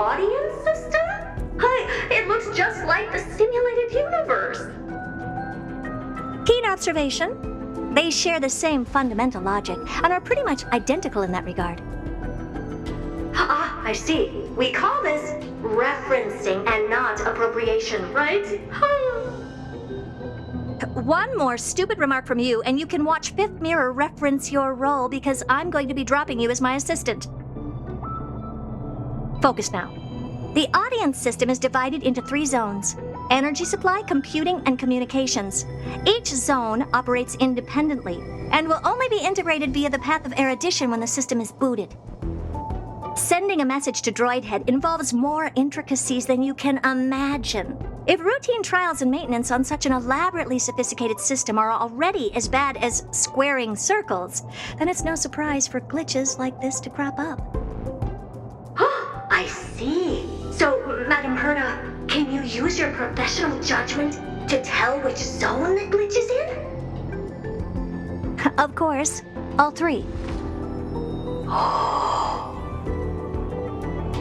audience system? It looks just like the simulated universe. Keen observation. They share the same fundamental logic and are pretty much identical in that regard. Ah, I see. We call this referencing and not appropriation, right? One more stupid remark from you, and you can watch Fifth Mirror reference your role because I'm going to be dropping you as my assistant. Focus now. The audience system is divided into 3 zones: energy supply, computing, and communications. Each zone operates independently and will only be integrated via the path of erudition when the system is booted. Sending a message to Droid Head involves more intricacies than you can imagine. If routine trials and maintenance on such an elaborately sophisticated system are already as bad as squaring circles, then it's no surprise for glitches like this to crop up. I see. So, Madam Herta, can you use your professional judgment to tell which zone the glitch is in? Of course, all 3.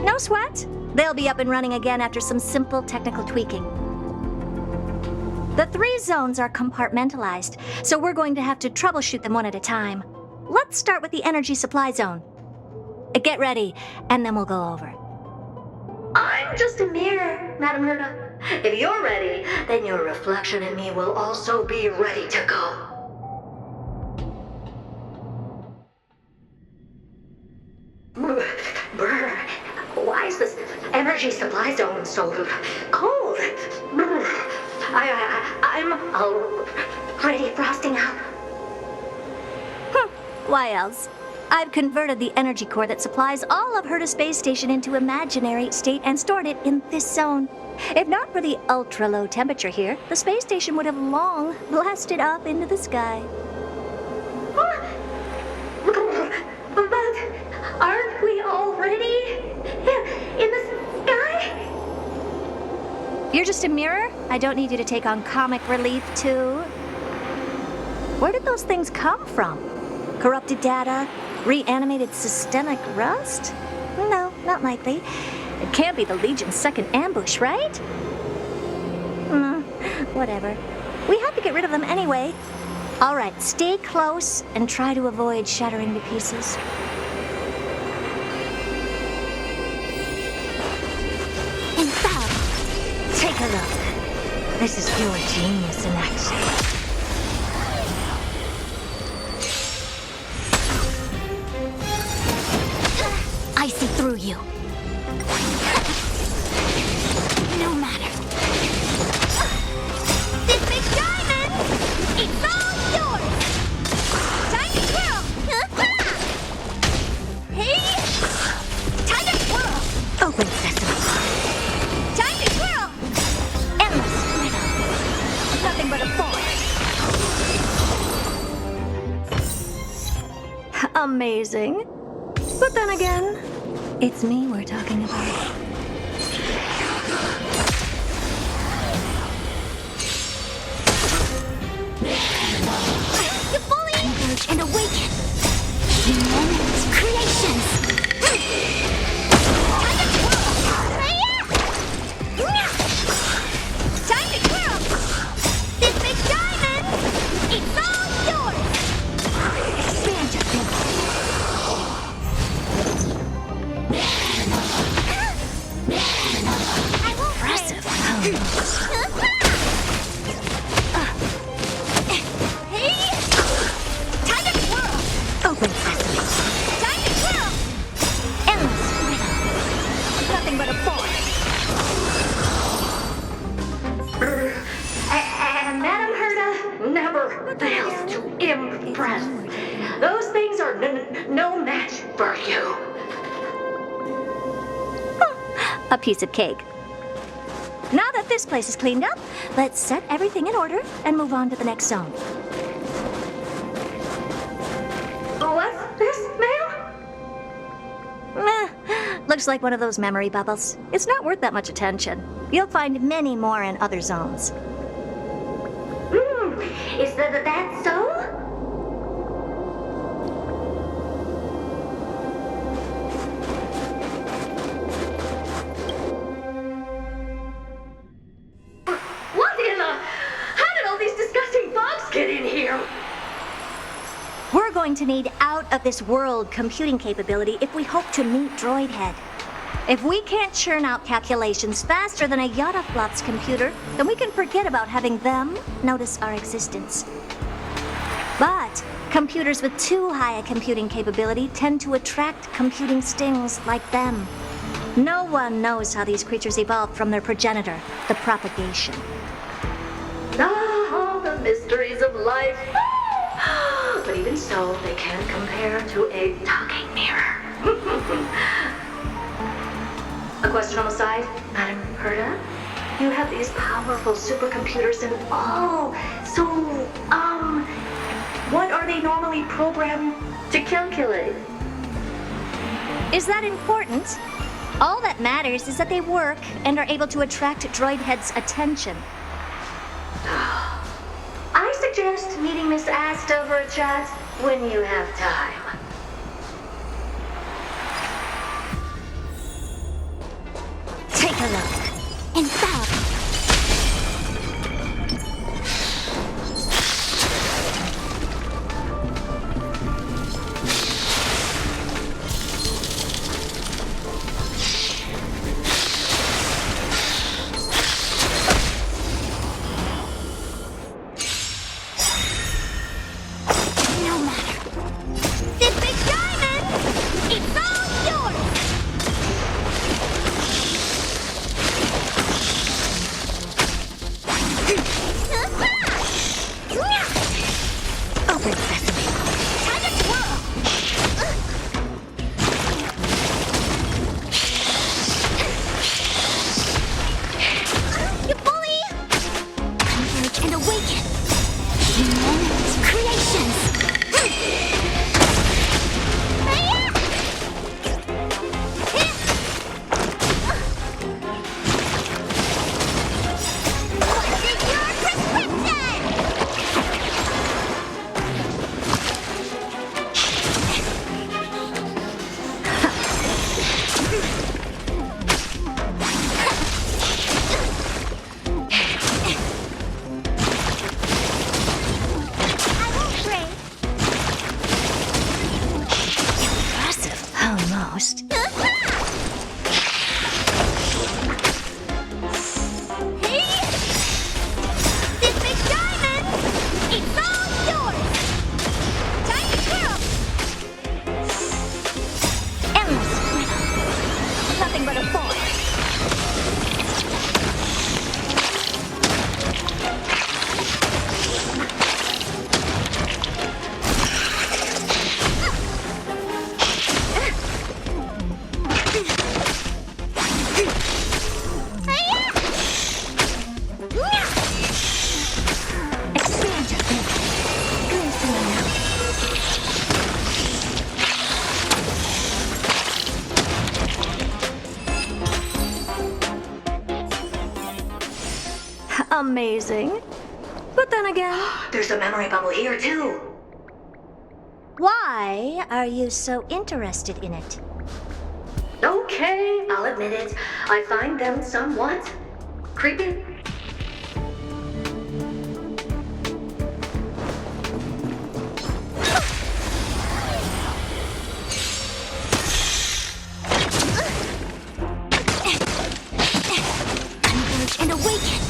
No sweat. They'll be up and running again after some simple technical tweaking. The 3 zones are compartmentalized, so we're going to have to troubleshoot them one at a time. Let's start with the energy supply zone. Get ready, and then we'll go over. I'm just a mirror, Madam Herta. If you're ready, then your reflection in me will also be ready to go. Brr, why is this energy supply zone so cold? Brr, I'm already frosting out. Why else? I've converted the energy core that supplies all of Herta Space Station into imaginary state and stored it in this zone. If not for the ultra-low temperature here, the space station would have long blasted up into the sky. But aren't we already in the sky? You're just a mirror? I don't need you to take on comic relief, too. Where did those things come from? Corrupted data? Reanimated systemic rust? No, not likely. It can't be the Legion's second ambush, right? Whatever. We have to get rid of them anyway. All right, stay close and try to avoid shattering to pieces. Infallible. Take a look. This is pure genius in action. I see through you. No matter. This big diamond! It's all yours! Time to twirl! Hey! Time to twirl! Open sesame. Time to twirl! Endless riddle. Nothing but a force. Amazing. But then again, it's me we're talking about. You fully engage and awaken. Humanity's creations. Time to twirl. Time to twirl. This big diamond, it's all yours. Expand your thinking. Impressive. Hey! Time to twirl! Open sesame. Time to twirl! Endless riddle. Nothing but a force. And Madam Herta never fails to impress. Those things are no match for you. A piece of cake. Now that this place is cleaned up, let's set everything in order and move on to the next zone. What's this, ma'am? Looks like one of those memory bubbles. It's not worth that much attention. You'll find many more in other zones. Is that so? We're going to need out-of-this-world computing capability if we hope to meet Droid Head. If we can't churn out calculations faster than a Yottaflop's computer, then we can forget about having them notice our existence. But computers with too high a computing capability tend to attract computing stings like them. No one knows how these creatures evolved from their progenitor, the propagation. Ah, the mysteries of life. But even so, they can't compare to a talking mirror. A question on the side, Madam Herta? You have these powerful supercomputers and all. So, what are they normally programmed to calculate? Is that important? All that matters is that they work and are able to attract Droid Head's attention. I suggest meeting Miss Asta for a chat when you have time. Take a look. And bow. No matter. This big diamond, it's all yours. Open sesame. Time to twirl. You bully! Converge and awaken. Human creations. What is your prescription? I won't break. Impressive, almost. This big diamond, it's all yours. Time to twirl. Endless rhythm. Nothing but a force. Expand your vision. Glimpse the unknown. Amazing. But then again, There's a memory bubble here, too. why are you so interested in it? Okay, I'll admit it. I find them somewhat creepy. Converge and awaken.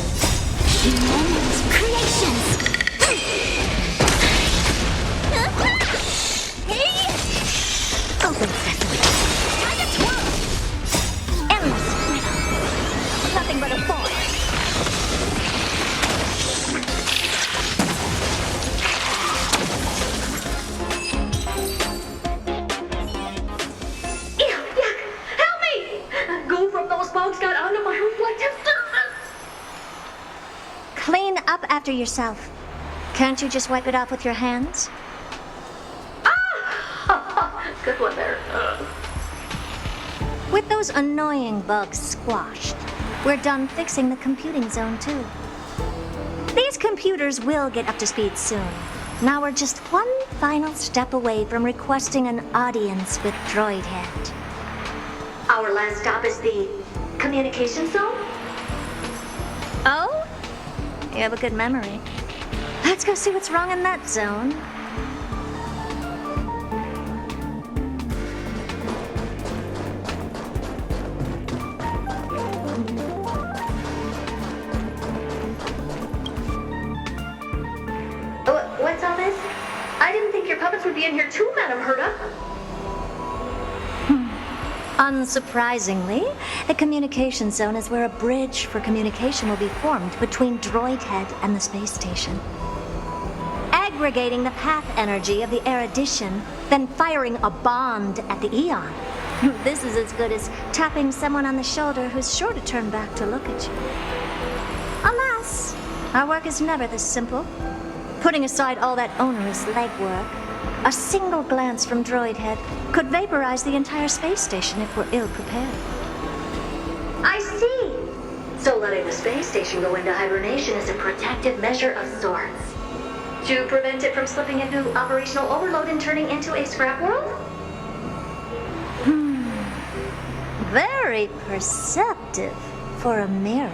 Human creations. Open sesame. Time to twirl. Endless rhythm. Nothing but a force. Ew, yuck! Help me! Goo from those bugs got onto my reflective surface. Clean up after yourself. Can't you just wipe it off with your hands? Ah! Good one there. With those annoying bugs squashed, we're done fixing the computing zone too. These computers will get up to speed soon. Now we're just one final step away from requesting an audience with Droid Head. Our last stop is the communication zone? Oh? You have a good memory. Let's go see what's wrong in that zone. be in here too, Madam Herta. Unsurprisingly, the communication zone is where a bridge for communication will be formed between Droid Head and the space station. Aggregating the path energy of the erudition, then firing a bond at the Eon. This is as good as tapping someone on the shoulder who's sure to turn back to look at you. Alas, our work is never this simple. Putting aside all that onerous legwork, a single glance from Droid Head could vaporize the entire space station if we're ill-prepared. I see. So letting the space station go into hibernation is a protective measure of sorts. To prevent it from slipping into operational overload and turning into a scrap world? Very perceptive for a mirror.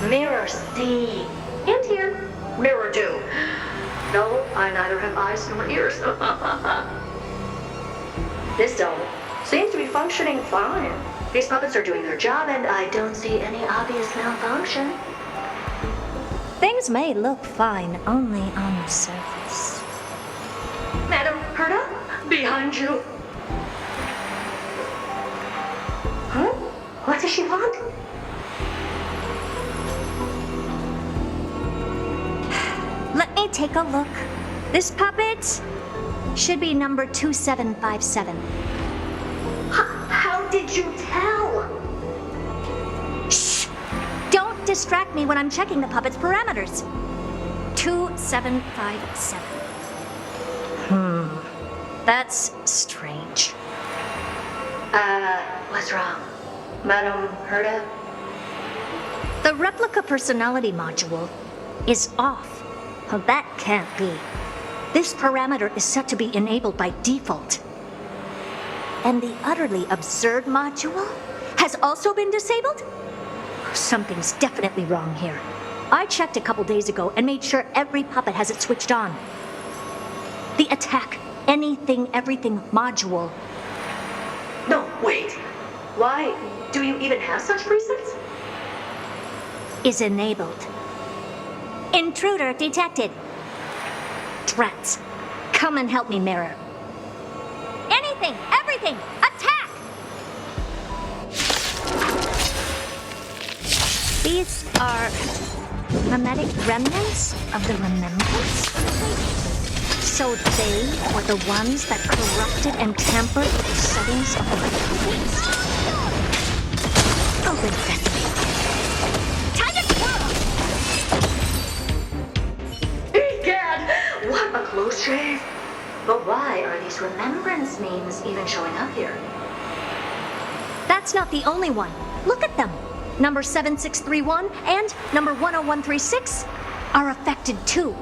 Mirror see. And here. Mirror do. No, I neither have eyes nor ears. This dome seems to be functioning fine. These puppets are doing their job, and I don't see any obvious malfunction. Things may look fine only on the surface. Madam Herta, behind you. Huh? What does she want? Let me take a look. This puppet should be number 2757. How did you tell? Shh! Don't distract me when I'm checking the puppet's parameters. 2757. That's strange. What's wrong? Madam Herta? The replica personality module is off. Well, that can't be. This parameter is set to be enabled by default. And the utterly absurd module has also been disabled? Something's definitely wrong here. I checked a couple days ago and made sure every puppet has it switched on. The attack, anything, everything module. No, wait. Why do you even have such presets? Is enabled. Intruder detected. Drats. Come and help me, Mirror. Anything, everything, attack! These are mimetic remnants of the remembrance? So they were the ones that corrupted and tampered with the settings of the puppets? Oh, good sesame. Time to twirl! Egad! What a close shave! But why are these remembrance names even showing up here? That's not the only one. Look at them. Number 7631 and number 10136 are affected too.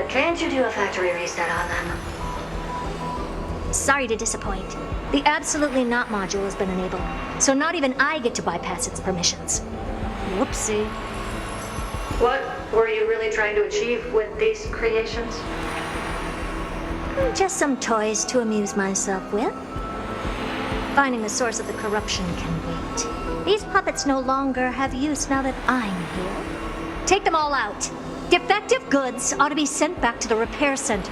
Can't you do a factory reset on them? Sorry to disappoint. The Absolutely Not module has been enabled, so not even I get to bypass its permissions. Whoopsie. What were you really trying to achieve with these creations? Just some toys to amuse myself with. Finding the source of the corruption can wait. These puppets no longer have use now that I'm here. Take them all out. Defective goods ought to be sent back to the repair center.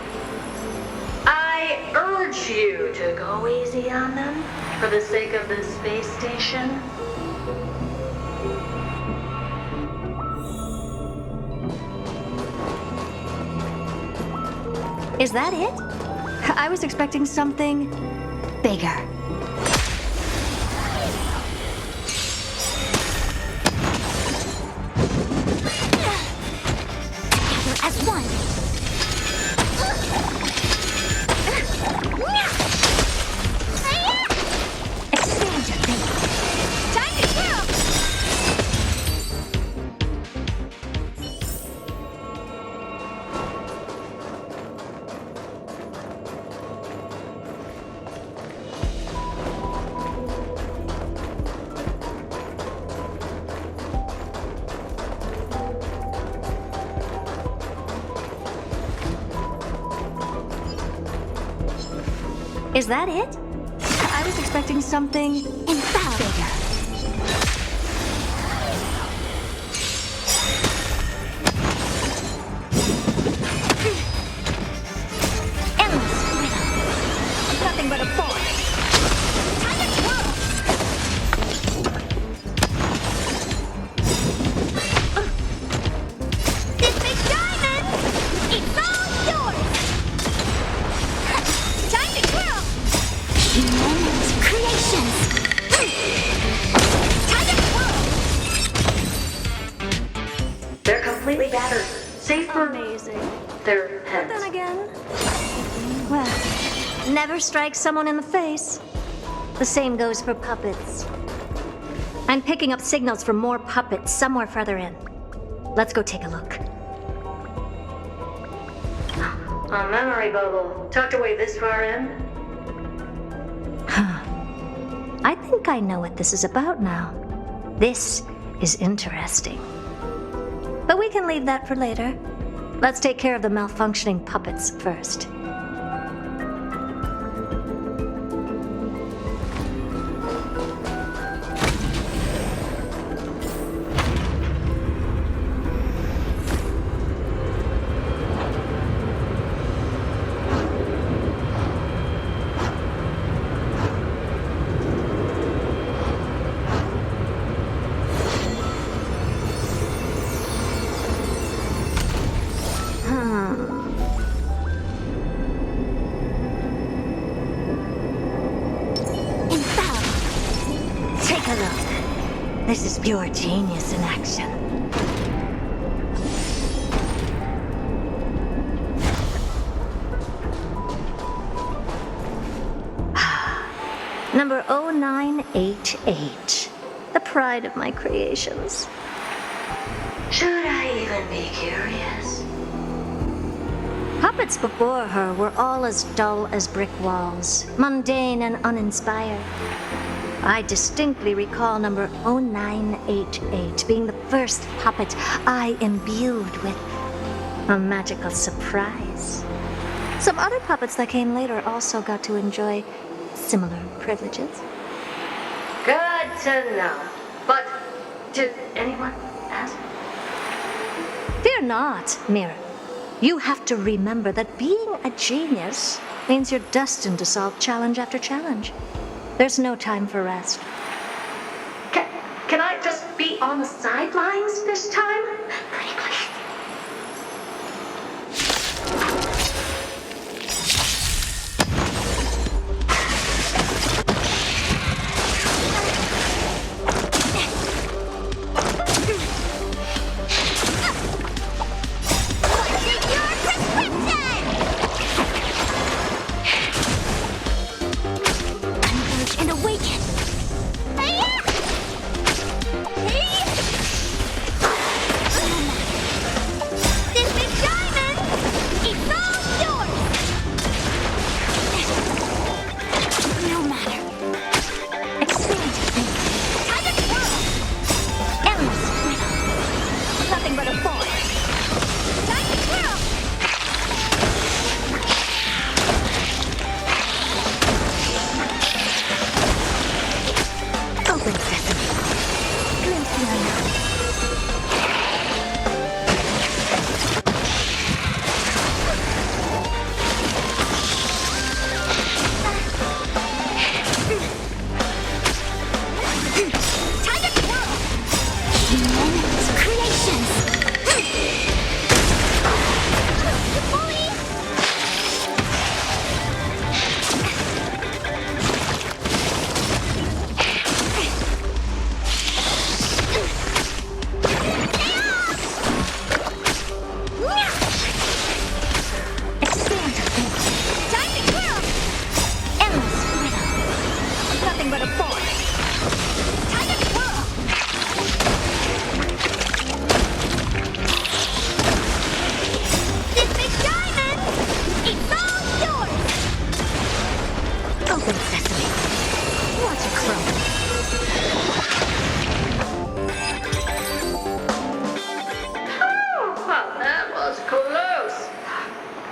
I urge you to go easy on them for the sake of the space station. Is that it? I was expecting something bigger. As one. Expand your fate. Time to kill. Is that it? I was expecting something bigger. safer. Amazing. Their But heads. then again, well, never strike someone in the face. The same goes for puppets. I'm picking up signals from more puppets somewhere further in. Let's go take a look. A memory bubble. Tucked away this far in? I think I know what this is about now. This is interesting. But we can leave that for later. Let's take care of the malfunctioning puppets first. Take a look. This is pure genius in action. Number 0988. The pride of my creations. Should I even be curious? Puppets before her were all as dull as brick walls, mundane and uninspired. I distinctly recall number 0988 being the first puppet I imbued with a magical surprise. Some other puppets that came later also got to enjoy similar privileges. Good to know. But did anyone ask? Fear not, Mira. You have to remember that being a genius means you're destined to solve challenge after challenge. There's no time for rest. Can I just be on the sidelines this time? Pretty please. And awaken! This big diamond! It's all yours! No matter. Expand. Time to twirl! Endless riddle. Nothing but a force. Time to twirl! Open sesame. Glimpse the unknown. Time to twirl! Human's creations! Fully! Expand. Time to twirl! Endless riddle. Nothing but a force. Time to twirl! This big diamond! It's all yours! Open sesame. Watch it crumble. Oh, well, that was close.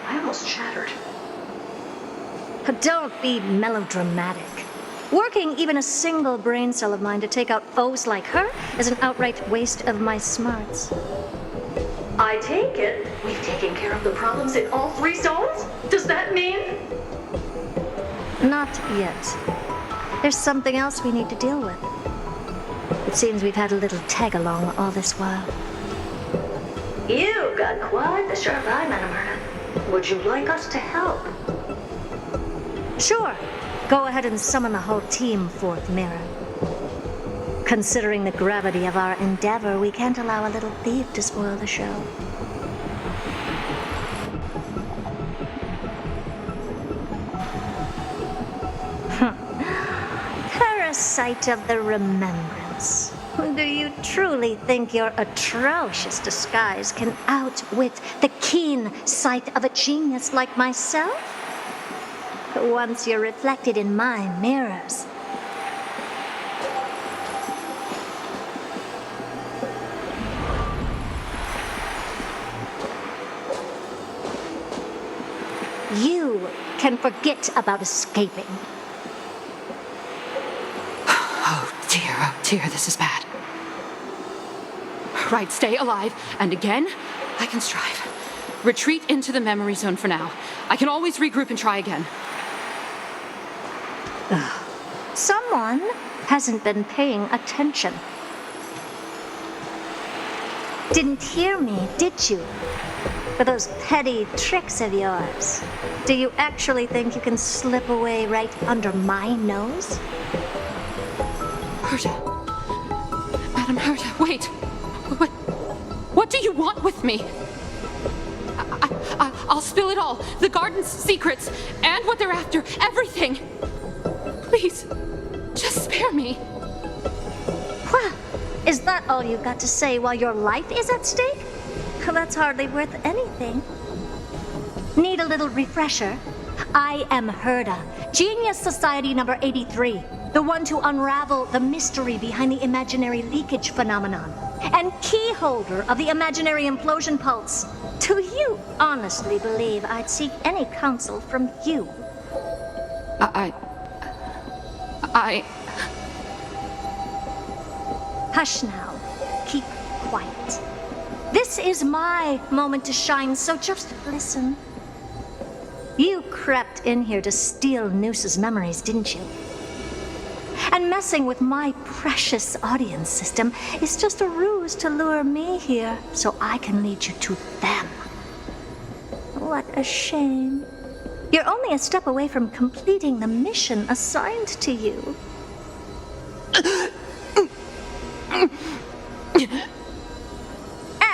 I almost shattered. Don't be melodramatic. Working even a single brain cell of mine to take out foes like her is an outright waste of my smarts. I take it we've taken care of the problems in all three zones? Does that mean? Not yet. There's something else we need to deal with. It seems we've had a little tag-along all this while. You've got quite the sharp eye, Madam Myrna. Would you like us to help? Sure. Go ahead and summon the whole team forth, Mira. Considering the gravity of our endeavor, we can't allow a little thief to spoil the show. sight of the remembrance. Do you truly think your atrocious disguise can outwit the keen sight of a genius like myself? Once you're reflected in my mirrors, you can forget about escaping. Oh dear, this is bad. Right, stay alive, and again, I can strive. Retreat into the memory zone for now. I can always regroup and try again. Someone hasn't been paying attention. Didn't hear me, did you? For those petty tricks of yours. Do you actually think you can slip away right under my nose? Herta. Madam Herta, wait. What do you want with me? I'll spill it all. The garden's secrets, and what they're after. Everything. Please, just spare me. Well, is that all you've got to say while your life is at stake? Well, that's hardly worth anything. Need a little refresher? I am Herta, Genius Society number 83, the one to unravel the mystery behind the imaginary leakage phenomenon, and key holder of the imaginary implosion pulse. Do you honestly believe I'd seek any counsel from you? Hush now. Keep quiet. This is my moment to shine, so just listen. You crept in here to steal Noose's memories, didn't you? And messing with my precious audience system is just a ruse to lure me here so I can lead you to them. What a shame. You're only a step away from completing the mission assigned to you.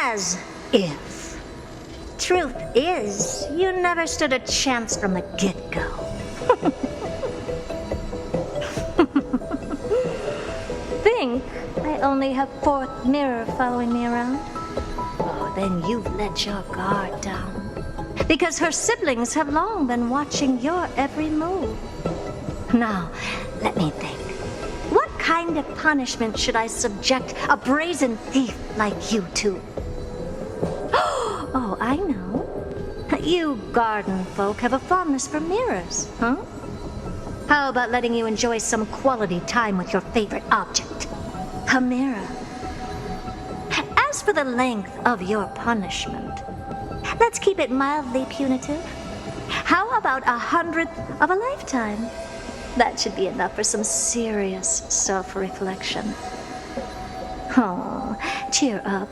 As if. Truth is, you never stood a chance from the get-go. Think I only have fourth mirror following me around? Oh, then you've let your guard down. Because her siblings have long been watching your every move. Now, let me think. What kind of punishment should I subject a brazen thief like you to? Oh, I know. You garden folk have a fondness for mirrors, huh? How about letting you enjoy some quality time with your favorite object? A mirror. As for the length of your punishment, let's keep it mildly punitive. How about 100th of a lifetime? That should be enough for some serious self-reflection. Oh, cheer up.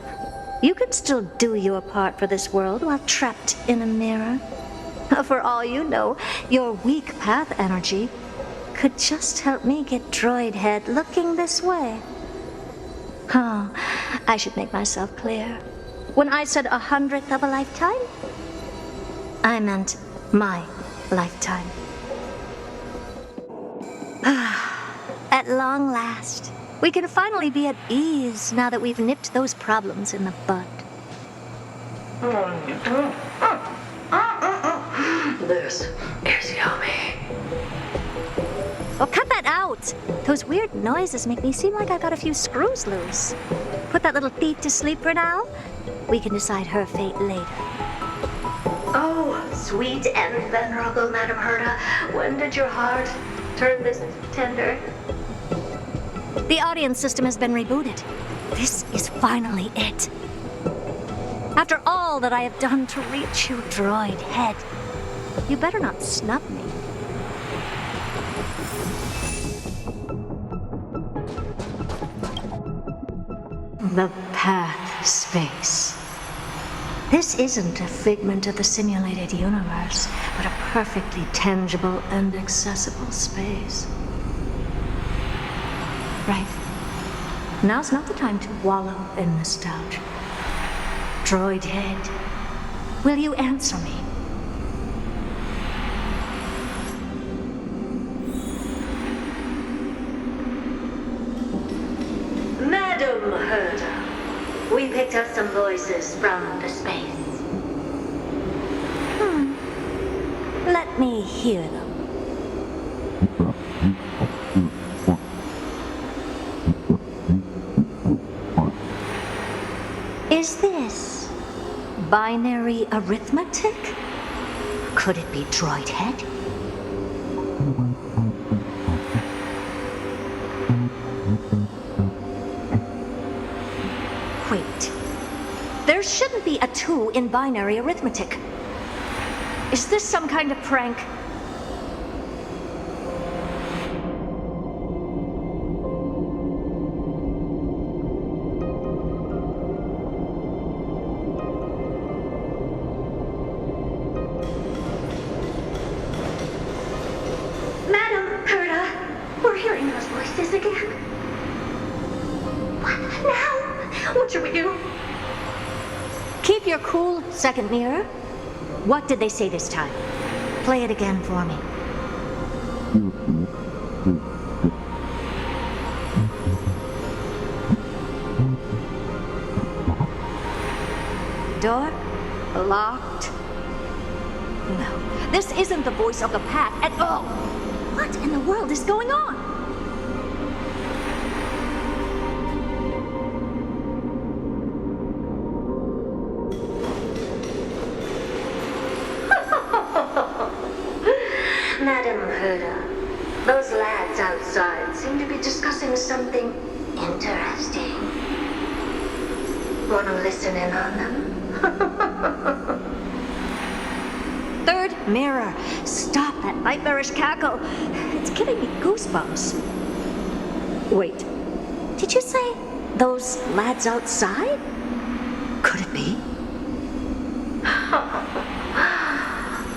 You can still do your part for this world while trapped in a mirror. For all you know, your weak path energy could just help me get droid head looking this way. Oh, I should make myself clear. When I said 100th of a lifetime, I meant my lifetime. At long last, we can finally be at ease now that we've nipped those problems in the bud. This is yummy. Oh, cut that out! Those weird noises make me seem like I've got a few screws loose. Put that little thief to sleep for now. We can decide her fate later. Oh, sweet and venerable Madam Herta, when did your heart turn this tender? The audience system has been rebooted. This is finally it. After all that I have done to reach you, droid head, you better not snub me. The path space. This isn't a figment of the simulated universe, but a perfectly tangible and accessible space. Right. Now's not the time to wallow in nostalgia. Droid head, will you answer me? Herta, we picked up some voices from the space. Let me hear them. Is this binary arithmetic? Could it be droid head? Wait. There shouldn't be a 2 in binary arithmetic. Is this some kind of prank? Madam Herta, we're hearing those voices again. What now? What should we do? Keep your cool, second mirror. What did they say this time? Play it again for me. Door locked. No, this isn't the voice of the path at all. What in the world is going on? Madam Herta, those lads outside seem to be discussing something interesting. Want to listen in on them? Third mirror, stop that nightmarish cackle. It's giving me goosebumps. Wait, did you say those lads outside? Could it be?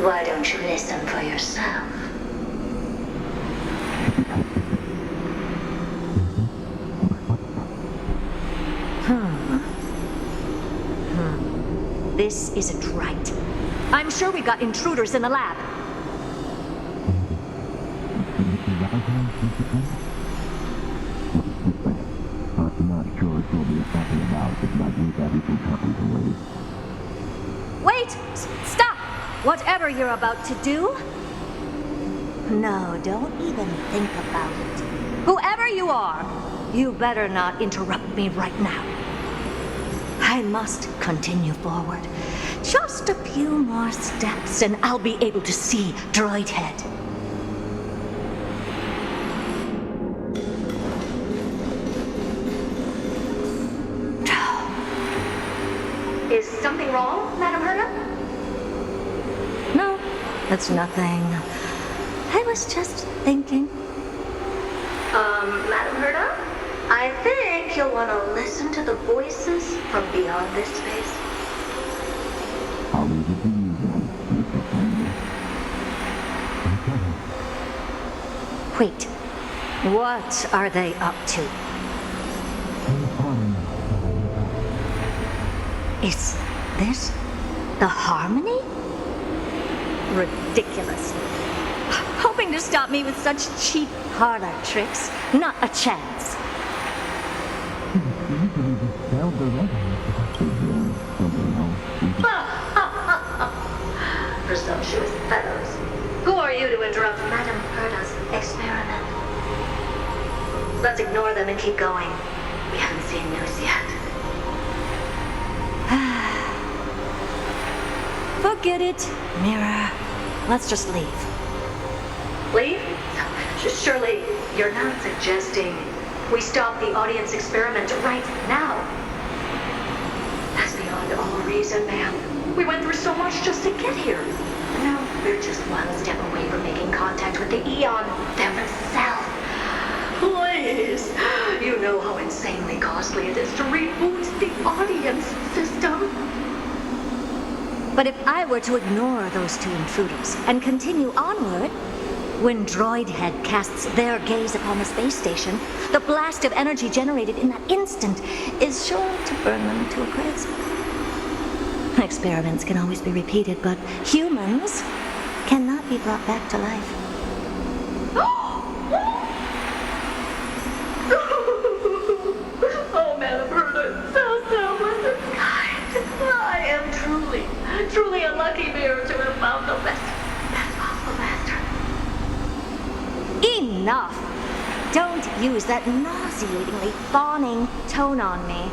Why don't you listen for yourself? This isn't right. I'm sure we got intruders in the lab. Wait! Stop! Whatever you're about to do. No, don't even think about it. Whoever you are, you better not interrupt me right now. I must continue forward. Just a few more steps and I'll be able to see Droid Head. Is something wrong, Madam Herta? No, that's nothing. I was just thinking. Madam Herta? I think you'll want to listen to the voices from beyond this space. Wait, what are they up to? Is this the harmony? Ridiculous. Hoping to stop me with such cheap parlor tricks. Not a chance. Presumptuous fellows. Who are you to interrupt Madam Herta's experiment? Let's ignore them and keep going. We haven't seen news yet. Forget it, Mirror. Let's just leave. Leave? Surely you're not suggesting we stop the audience experiment right now. That's beyond all reason, ma'am. We went through so much just to get here. Now we're just one step away from making contact with the Eon themselves. Please, you know how insanely costly it is to reboot the audience system. But if I were to ignore those two intruders and continue onward, when Droid Head casts their gaze upon the space station, the blast of energy generated in that instant is sure to burn them to a crisp. Experiments can always be repeated, but humans cannot be brought back to life. Oh, Madam Herta. enough. Don't use that nauseatingly fawning tone on me.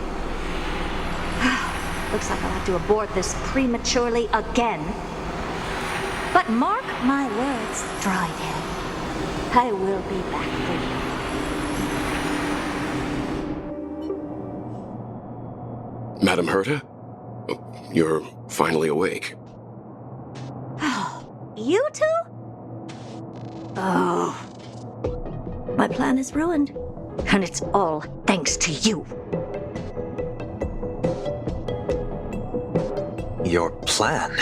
Looks like I'll have to abort this prematurely again. But mark my words, Droidhead. I will be back for you. Madam Herta? You're finally awake. You two? Oh. My plan is ruined. And it's all thanks to you. Your plan?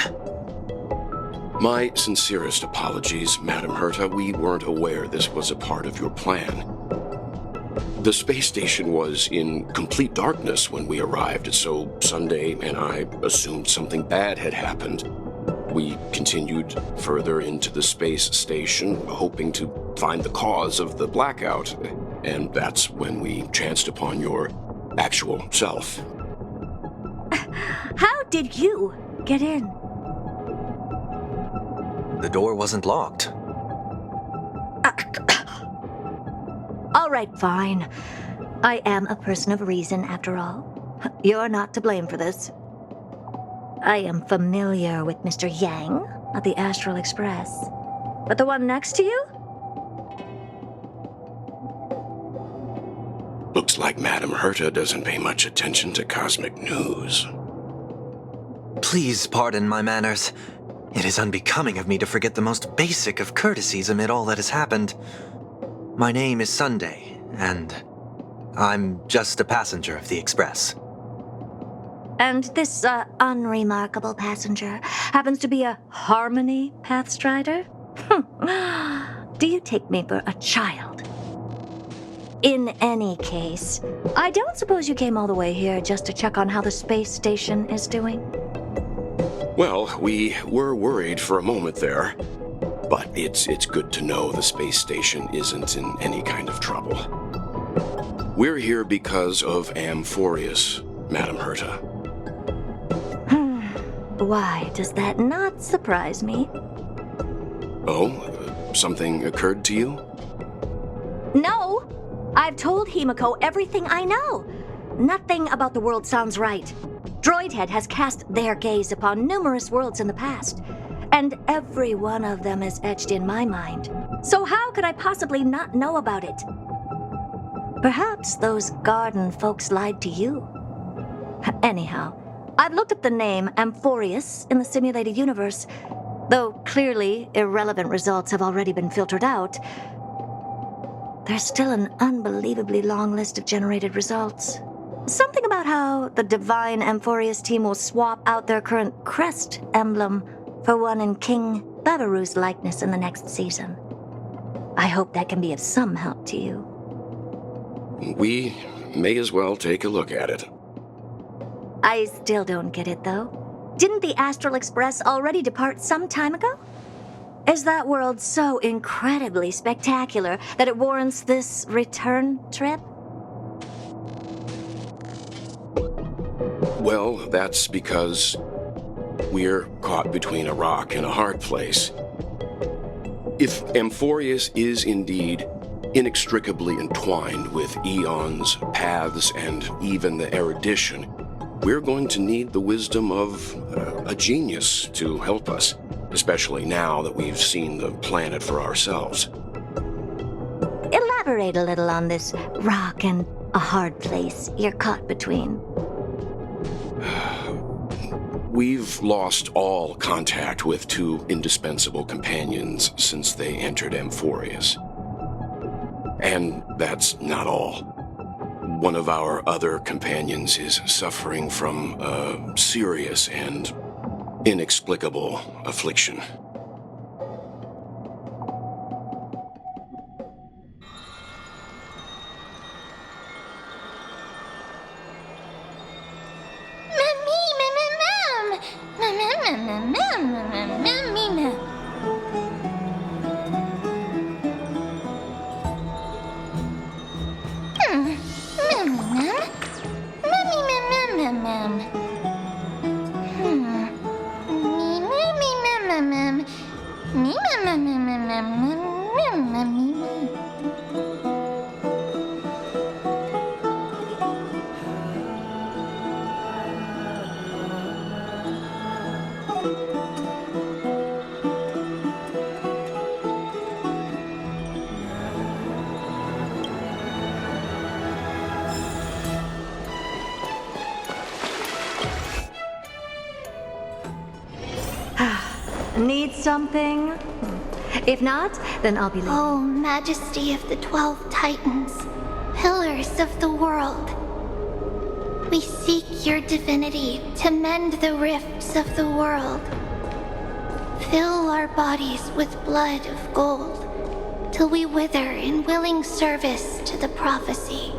My sincerest apologies, Madam Herta. We weren't aware this was a part of your plan. The space station was in complete darkness when we arrived, so Sunday and I assumed something bad had happened. We continued further into the space station, hoping to find the cause of the blackout, and that's when we chanced upon your actual self. How did you get in? The door wasn't locked. All right, fine. I am a person of reason, after all. You're not to blame for this. I am familiar with Mr. Yang of the Astral Express. But the one next to you? Looks like Madam Herta doesn't pay much attention to cosmic news. Please pardon my manners. It is unbecoming of me to forget the most basic of courtesies amid all that has happened. My name is Sunday, and I'm just a passenger of the Express. And this, unremarkable passenger happens to be a Harmony Pathstrider? Do you take me for a child? In any case, I don't suppose you came all the way here just to check on how the space station is doing? Well, we were worried for a moment there, but it's good to know the space station isn't in any kind of trouble. We're here because of Amphoreus, Madam Herta. Why does that not surprise me? Oh, something occurred to you? No! I've told Himiko everything I know. Nothing about the world sounds right. Droidhead has cast their gaze upon numerous worlds in the past, and every one of them is etched in my mind. So how could I possibly not know about it? Perhaps those garden folks lied to you. Anyhow, I've looked up the name Amphoreus in the simulated universe. Though clearly irrelevant results have already been filtered out, there's still an unbelievably long list of generated results. Something about how the divine Amphoreus team will swap out their current crest emblem for one in King Babaru's likeness in the next season. I hope that can be of some help to you. We may as well take a look at it. I still don't get it, though. Didn't the Astral Express already depart some time ago? Is that world so incredibly spectacular that it warrants this return trip? Well, that's because we're caught between a rock and a hard place. If Amphoreus is indeed inextricably entwined with eons, paths, and even the erudition, we're going to need the wisdom of a genius to help us, especially now that we've seen the planet for ourselves. Elaborate a little on this rock and a hard place you're caught between. We've lost all contact with two indispensable companions since they entered Amphoreus. And that's not all. One of our other companions is suffering from a serious and inexplicable affliction. Need something? If not, then I'll be leaving. O Majesty of the 12 Titans, pillars of the world, we seek your divinity to mend the rifts of the world. Fill our bodies with blood of gold, till we wither in willing service to the prophecy.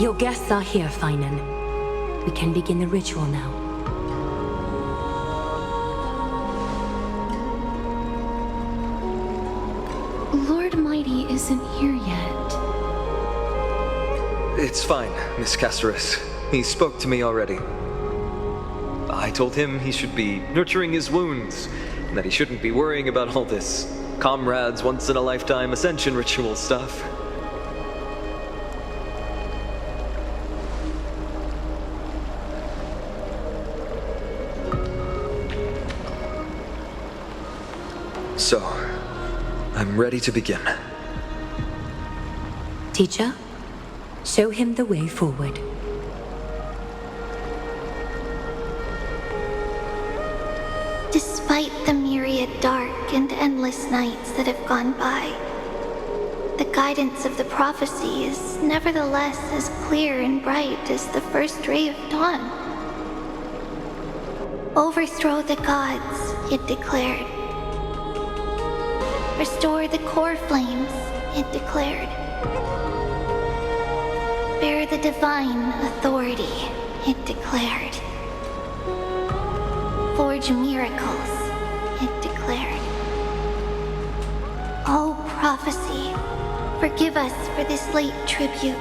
Your guests are here, Finan. We can begin the ritual now. Lord Mighty isn't here yet. It's fine, Miss Caceres. He spoke to me already. I told him he should be nurturing his wounds, and that he shouldn't be worrying about all this comrades once-in-a-lifetime ascension ritual stuff. So, I'm ready to begin. Teacher, show him the way forward. Despite the myriad dark and endless nights that have gone by, the guidance of the prophecy is nevertheless as clear and bright as the first ray of dawn. Overthrow the gods, it declared. Restore the core flames, it declared. Bear the divine authority, it declared. Forge miracles, it declared. O prophecy, forgive us for this late tribute.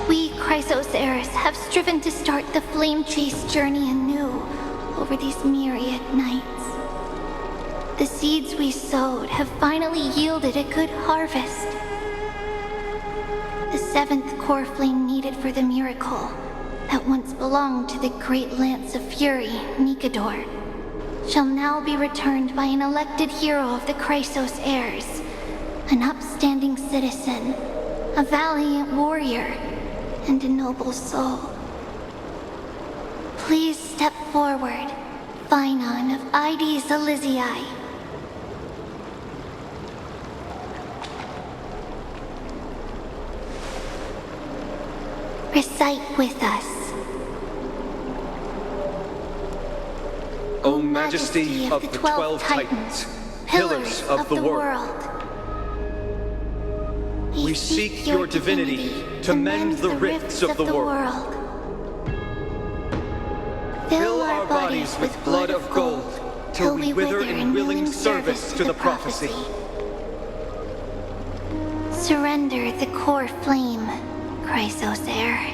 We, Chrysos heirs, have striven to start the flame chase journey anew over these myriad nights. The seeds we sowed have finally yielded a good harvest. The seventh core flame needed for the miracle that once belonged to the great Lance of Fury, Nikador, shall now be returned by an elected hero of the Chrysos heirs, an upstanding citizen, a valiant warrior, and a noble soul. Please step forward, Finan of Ides Elysiae. Recite with us. O Majesty of the 12 Titans, pillars of the world, we seek your divinity to mend the rifts of the world. Fill our bodies with blood of gold, till we wither in willing service to the prophecy. Surrender the core flame, Chrysos heir.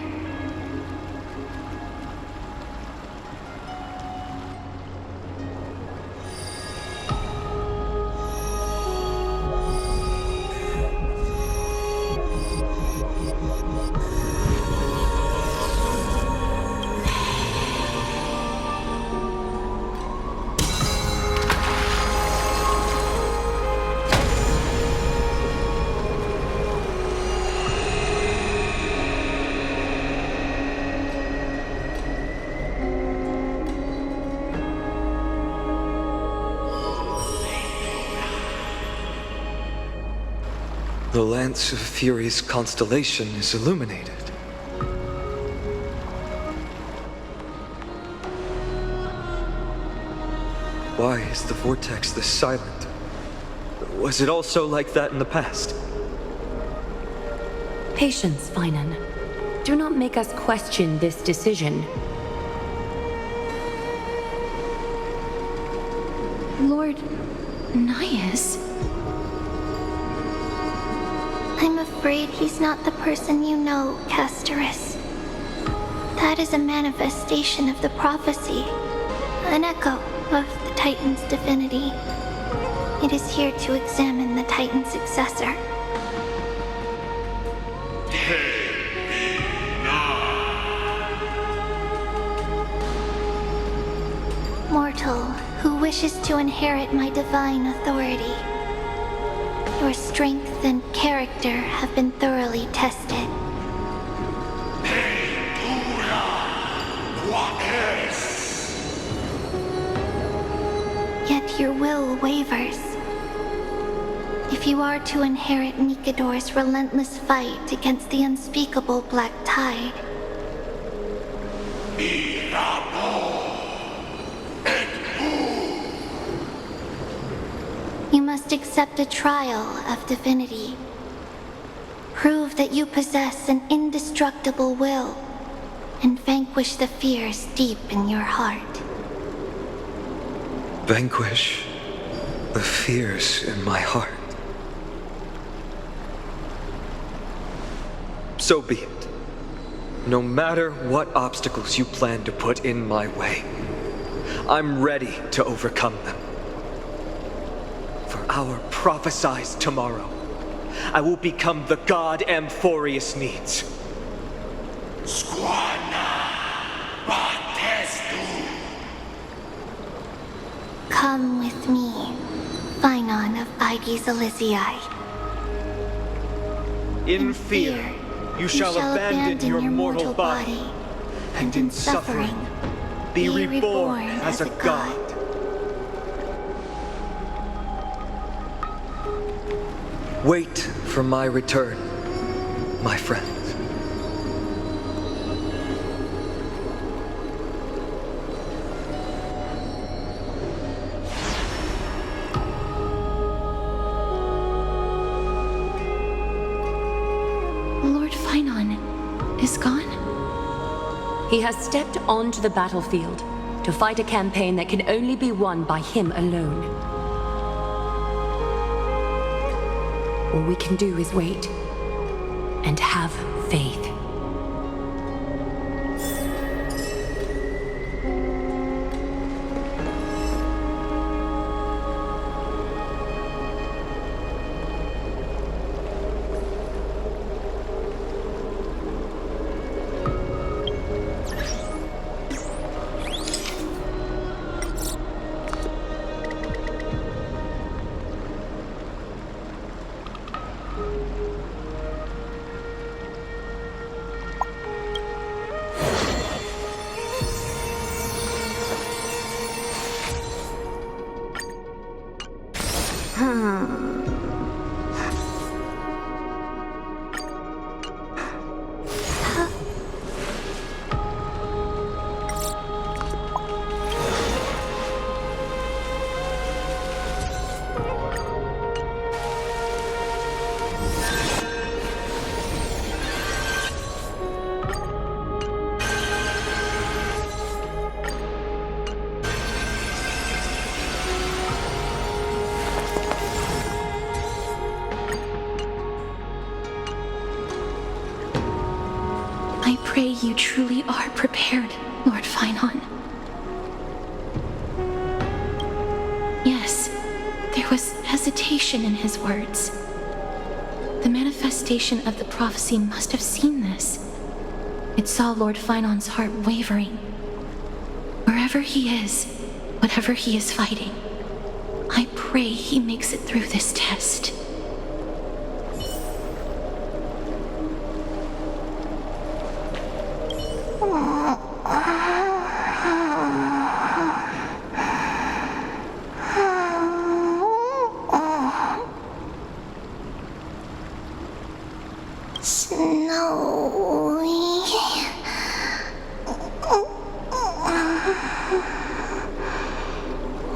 The Lance of Fury's constellation is illuminated. Why is the vortex this silent? Was it also like that in the past? Patience, Finan. Do not make us question this decision. Lord Nias? I'm afraid he's not the person you know, Castorus. That is a manifestation of the prophecy, an echo of the Titan's divinity. It is here to examine the Titan's successor. Mortal who wishes to inherit my divine authority. Your strength and character have been thoroughly tested. Yet your will wavers. If you are to inherit Nikador's relentless fight against the unspeakable Black Tide, you must accept a trial of divinity. Prove that you possess an indestructible will and vanquish the fears deep in your heart. Vanquish the fears in my heart. So be it. No matter what obstacles you plan to put in my way, I'm ready to overcome them. For our prophesied tomorrow, I will become the god Amphoreus needs. Come with me, Phynon of Aegis Elysiae. In fear, you shall abandon your mortal body, and in suffering, be reborn as a god. Wait for my return, my friend. Lord Phynon is gone? He has stepped onto the battlefield to fight a campaign that can only be won by him alone. All we can do is wait and have faith. I pray you truly are prepared, Lord Phynon. Yes, there was hesitation in his words. The manifestation of the prophecy must have seen this. It saw Lord Phynon's heart wavering. Wherever he is, whatever he is fighting, I pray he makes it through this test.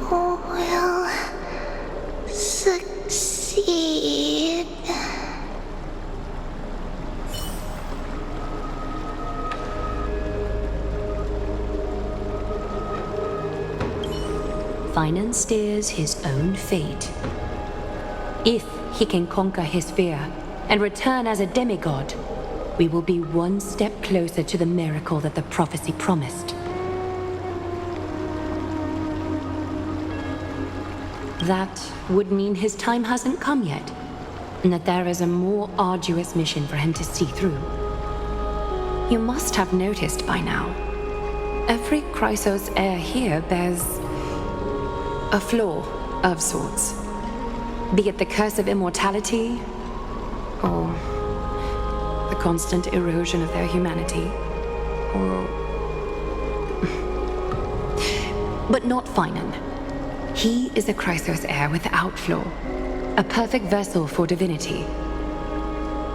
Will succeed. Phynon steers his own fate. If he can conquer his fear, and return as a demigod, we will be one step closer to the miracle that the prophecy promised. That would mean his time hasn't come yet, and that there is a more arduous mission for him to see through. You must have noticed by now, every Chrysos heir here bears a flaw of sorts. Be it the curse of immortality, or the constant erosion of their humanity, or... But not Finan. He is a Chrysos heir without flaw, a perfect vessel for divinity.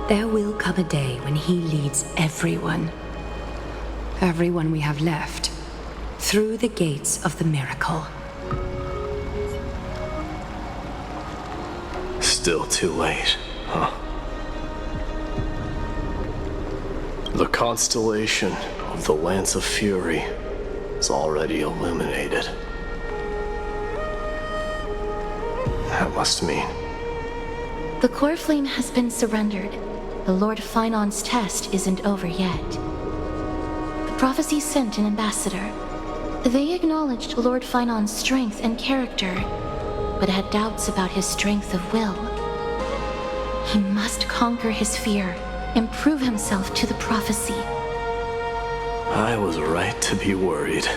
There will come a day when he leads everyone we have left, through the gates of the miracle. Still too late, huh? The constellation of the Lance of Fury is already illuminated. That must mean... The core flame has been surrendered. The Lord Finon's test isn't over yet. The prophecy sent an ambassador. They acknowledged Lord Finon's strength and character, but had doubts about his strength of will. He must conquer his fear and prove himself to the prophecy. I was right to be worried.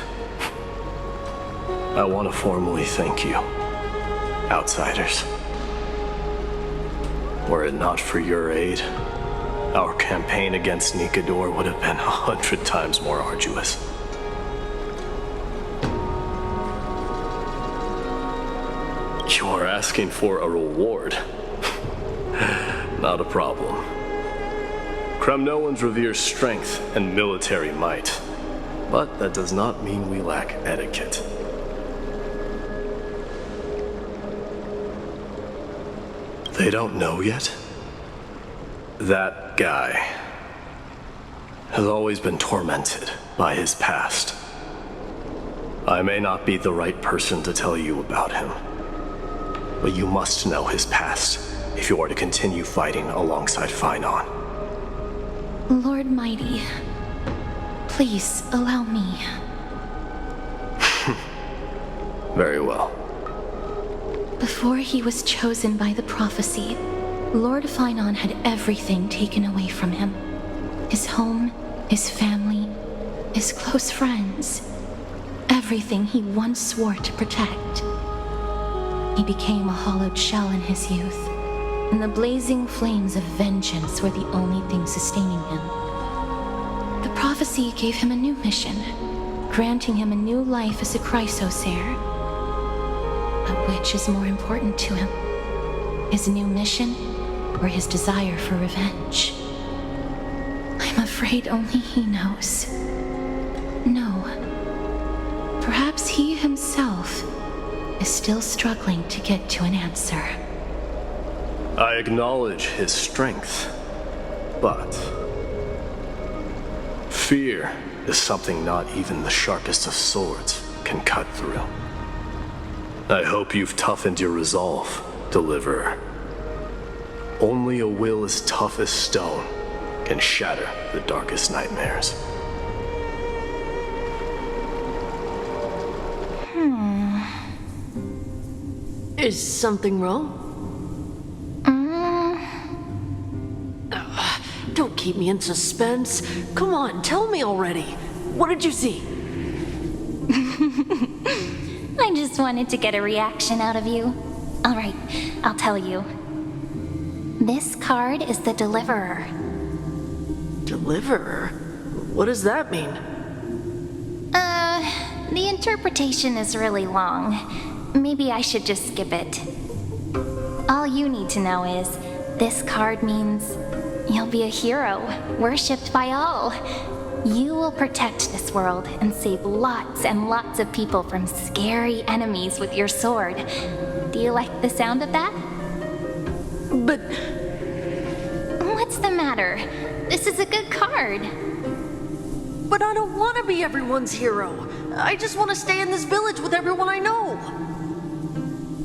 I want to formally thank you, outsiders. Were it not for your aid, our campaign against Nikador would have been 100 times more arduous. You are asking for a reward. Not a problem. Kremnoans revere strength and military might, but that does not mean we lack etiquette. They don't know yet? That guy has always been tormented by his past. I may not be the right person to tell you about him, but you must know his past if you are to continue fighting alongside Finon. Lord Mighty, please allow me. Very well. Before he was chosen by the prophecy, Lord Finon had everything taken away from him. His home, his family, his close friends. Everything he once swore to protect. He became a hollowed shell in his youth, and the blazing flames of vengeance were the only thing sustaining him. The prophecy gave him a new mission, granting him a new life as a Chrysos heir. But which is more important to him? His new mission, or his desire for revenge? I'm afraid only he knows. No. Perhaps he himself is still struggling to get to an answer. I acknowledge his strength, but fear is something not even the sharpest of swords can cut through. I hope you've toughened your resolve, Deliverer. Only a will as tough as stone can shatter the darkest nightmares. Is something wrong? Don't keep me in suspense. Come on, tell me already. What did you see? I just wanted to get a reaction out of you. All right, I'll tell you. This card is the Deliverer. Deliverer? What does that mean? The interpretation is really long. Maybe I should just skip it. All you need to know is, this card means you'll be a hero, worshipped by all. You will protect this world and save lots and lots of people from scary enemies with your sword. Do you like the sound of that? But... What's the matter? This is a good card. But I don't want to be everyone's hero. I just want to stay in this village with everyone I know.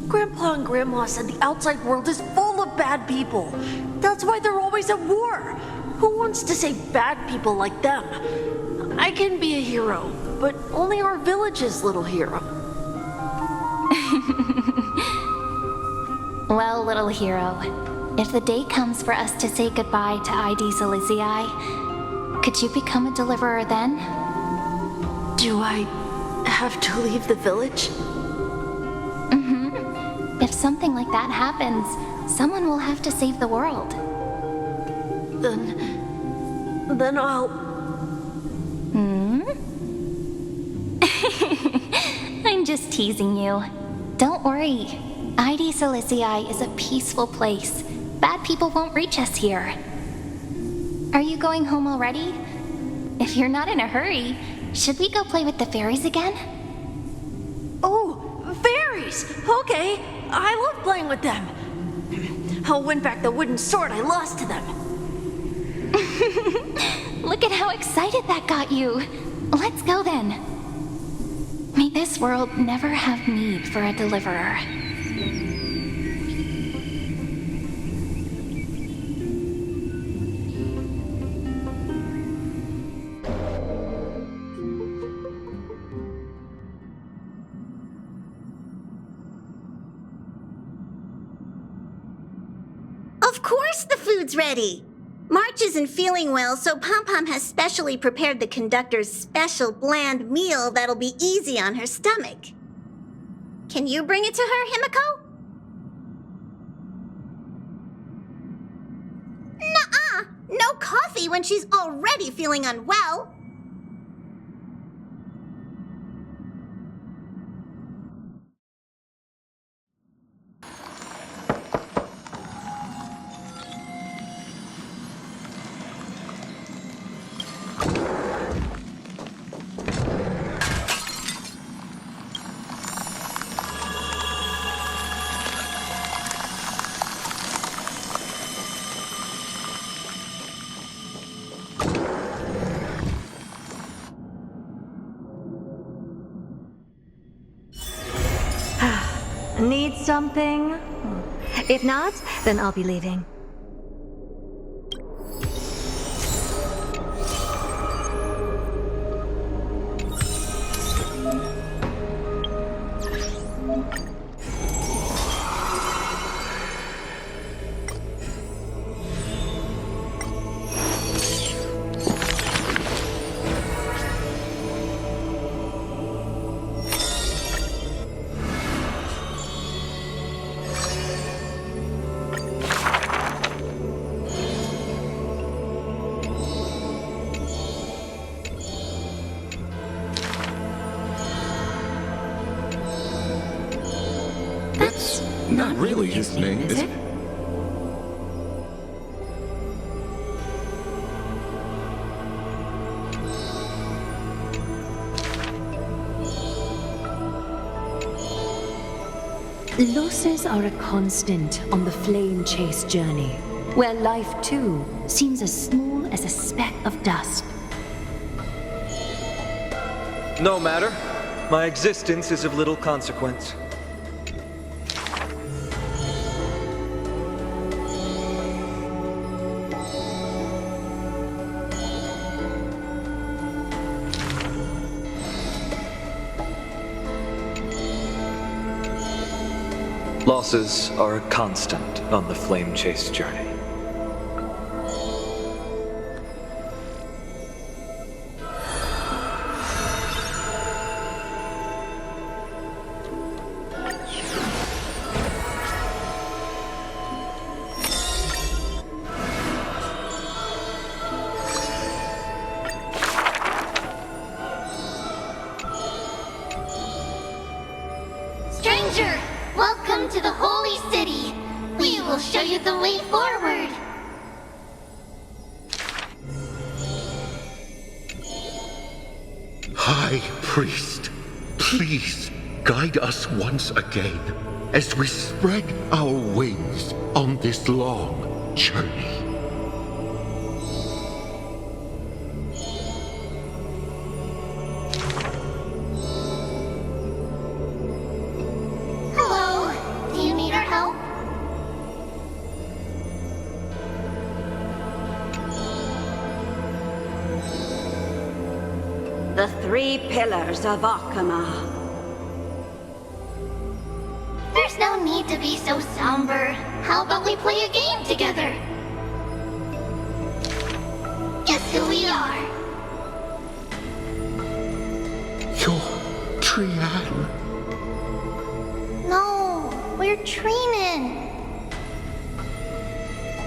Grandpa and Grandma said the outside world is full of bad people. That's why they're always at war. Who wants to save bad people like them? I can be a hero, but only our village's little hero. Well, little hero, if the day comes for us to say goodbye to ID Silicii, could you become a deliverer then? Do I have to leave the village? If something like that happens, someone will have to save the world. Then I'll... I'm just teasing you. Don't worry. ID Silicii is a peaceful place. Bad people won't reach us here. Are you going home already? If you're not in a hurry, should we go play with the fairies again? Oh, fairies! Okay, I love playing with them. I'll win back the wooden sword I lost to them. Look at how excited that got you. Let's go then. May this world never have need for a deliverer. Of course the food's ready! March isn't feeling well, so Pom Pom has specially prepared the conductor's special bland meal that'll be easy on her stomach. Can you bring it to her, Himiko? Nuh-uh! No coffee when she's already feeling unwell! Need something? If not, then I'll be leaving. Not really his name, is it? Losses are a constant on the flame chase journey, where life too seems as small as a speck of dust. No matter. My existence is of little consequence. Losses are a constant on the flame chase journey. Stranger, welcome to the Holy City. We will show you the way forward. High Priest, please guide us once again as we spread our wings on this long journey. Hello, do you need our help? The 3 pillars of Akama. There's no need to be so somber. How about we play a game together? Guess who we are? You're Trian. No, we're Treenin.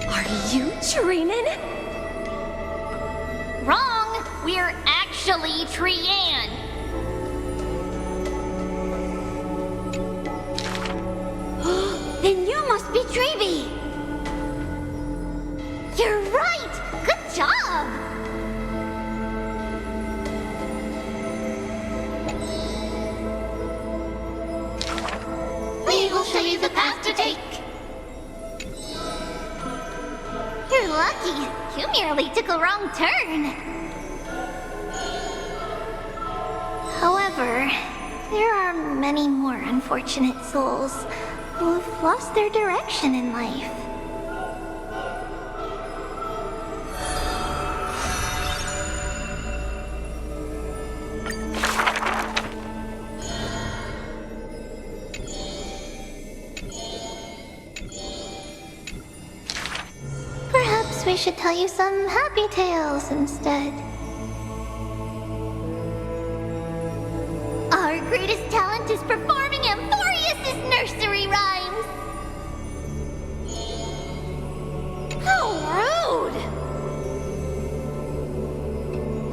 Are you Treenin? Wrong! We're actually Trian. Then you must be Treevee. You're right! Good job! We will show you the path to take. You're lucky. You merely took a wrong turn. However, there are many more unfortunate souls who have lost their direction in life. Perhaps we should tell you some happy tales instead. Our greatest talent is performing Amphoreus' nursery rhymes. How rude!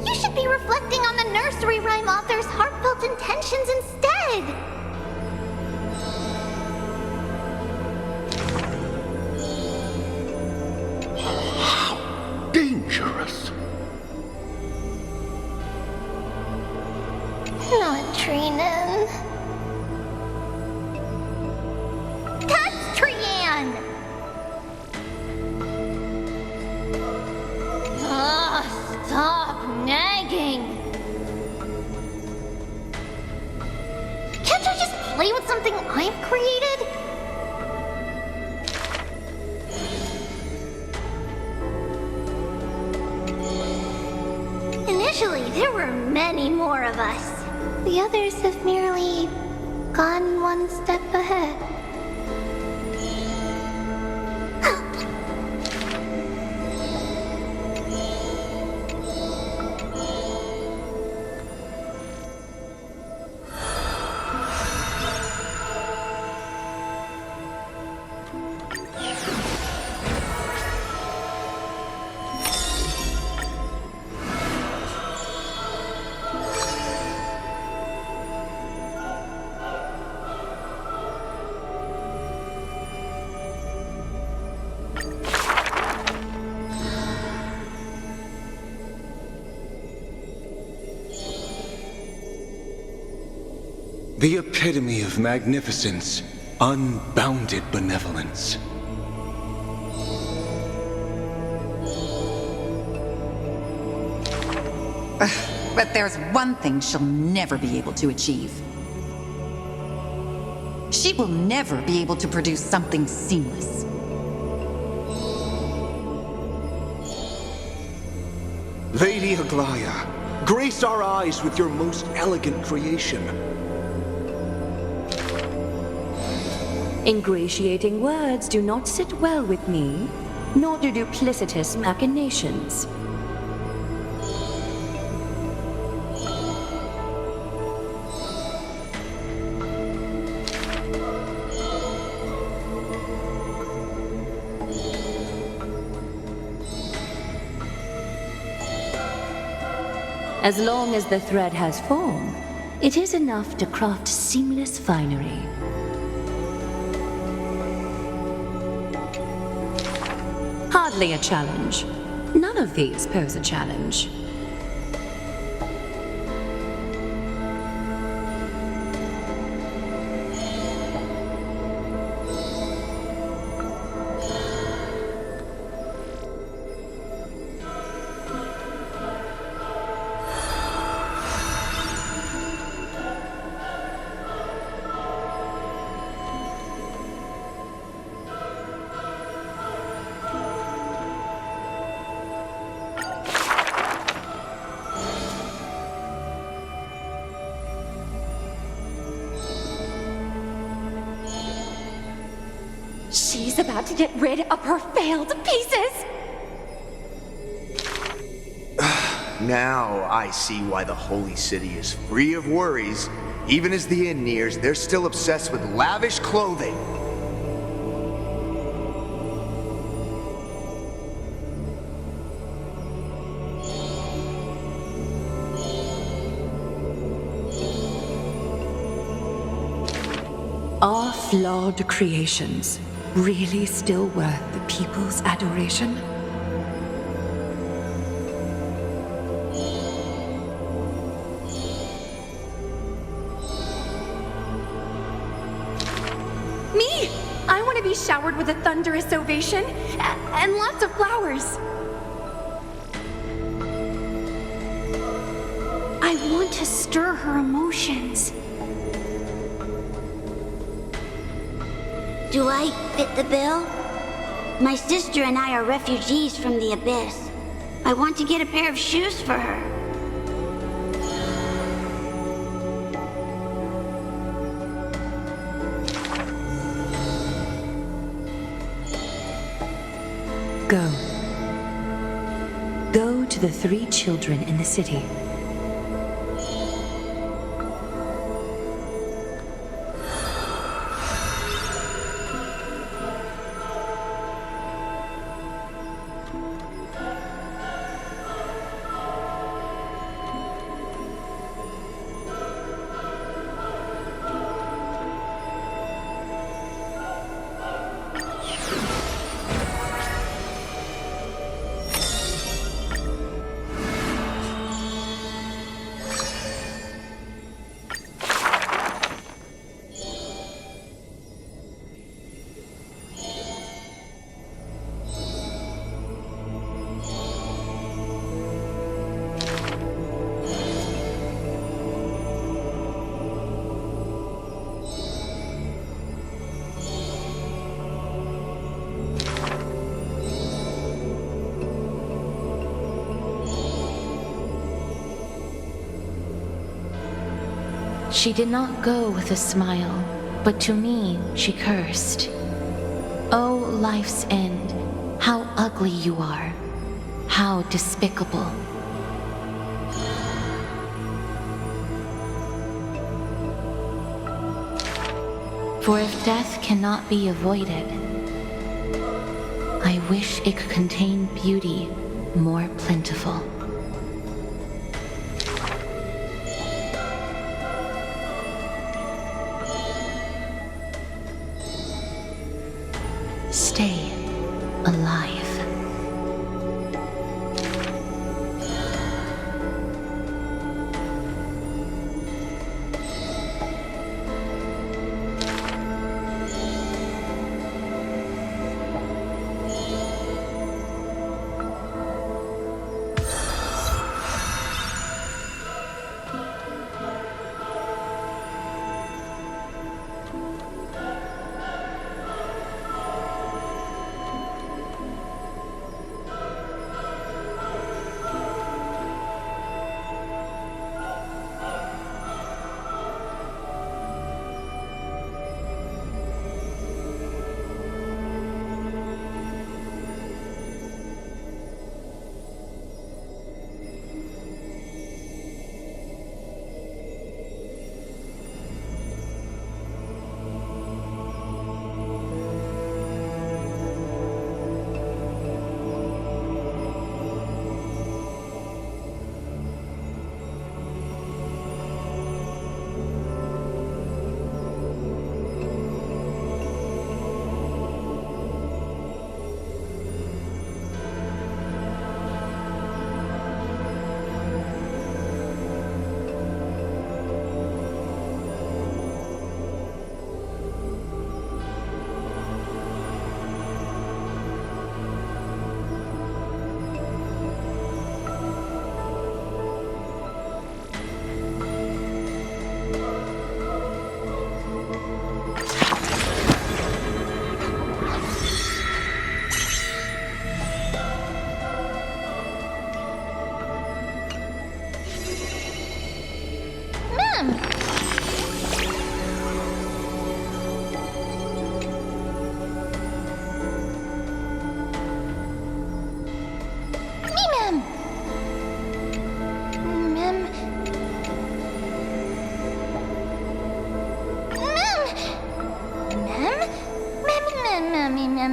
You should be reflecting on the nursery rhyme author's heartfelt intentions instead. Dangerous. Not Treenin. That's Trian! Ugh, stop nagging. Can't I just play with something I've created? Initially, there were many more of us. The others have merely gone one step ahead. The epitome of magnificence, unbounded benevolence. But there's one thing she'll never be able to achieve. She will never be able to produce something seamless. Lady Aglaya, grace our eyes with your most elegant creation. Ingratiating words do not sit well with me, nor do duplicitous machinations. As long as the thread has form, it is enough to craft seamless finery. Hardly a challenge. None of these pose a challenge. She's about to get rid of her failed pieces! Now I see why the Holy City is free of worries. Even as the end nears, they're still obsessed with lavish clothing. Are flawed creations really still worth the people's adoration? Me! I want to be showered with a thunderous ovation and lots of flowers. I want to stir her emotions. Do I fit the bill? My sister and I are refugees from the Abyss. I want to get a pair of shoes for her. Go. Go to the 3 children in the city. She did not go with a smile, but to me she cursed. Oh, life's end, how ugly you are, how despicable. For if death cannot be avoided, I wish it could contain beauty more plentiful. Stay alive.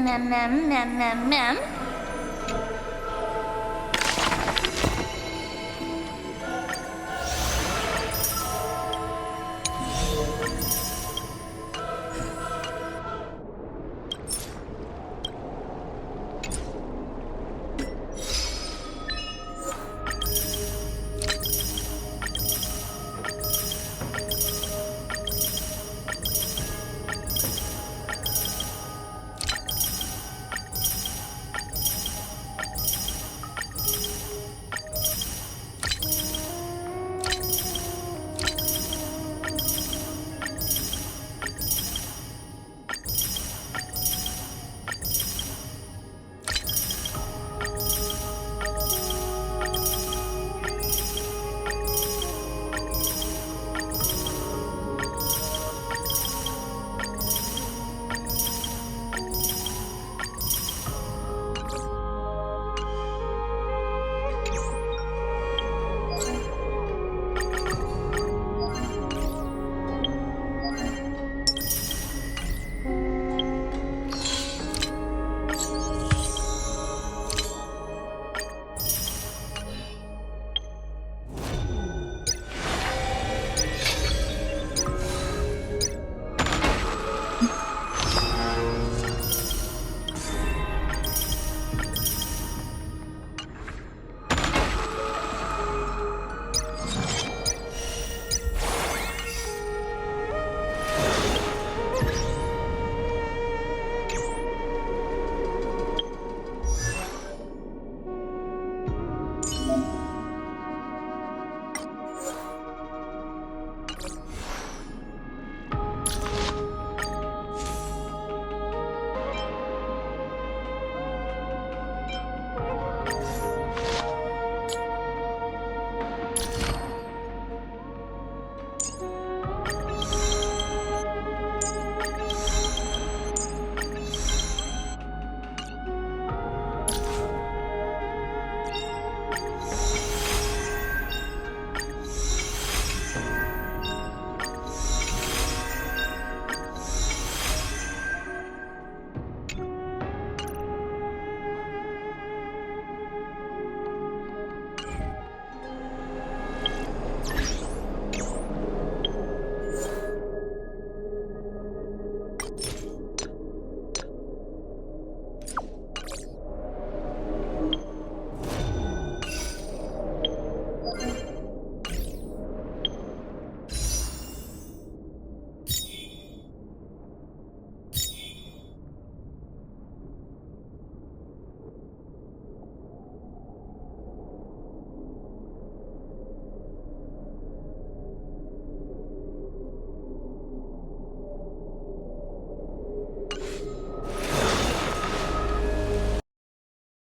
mem, mem, mem, mem, mem.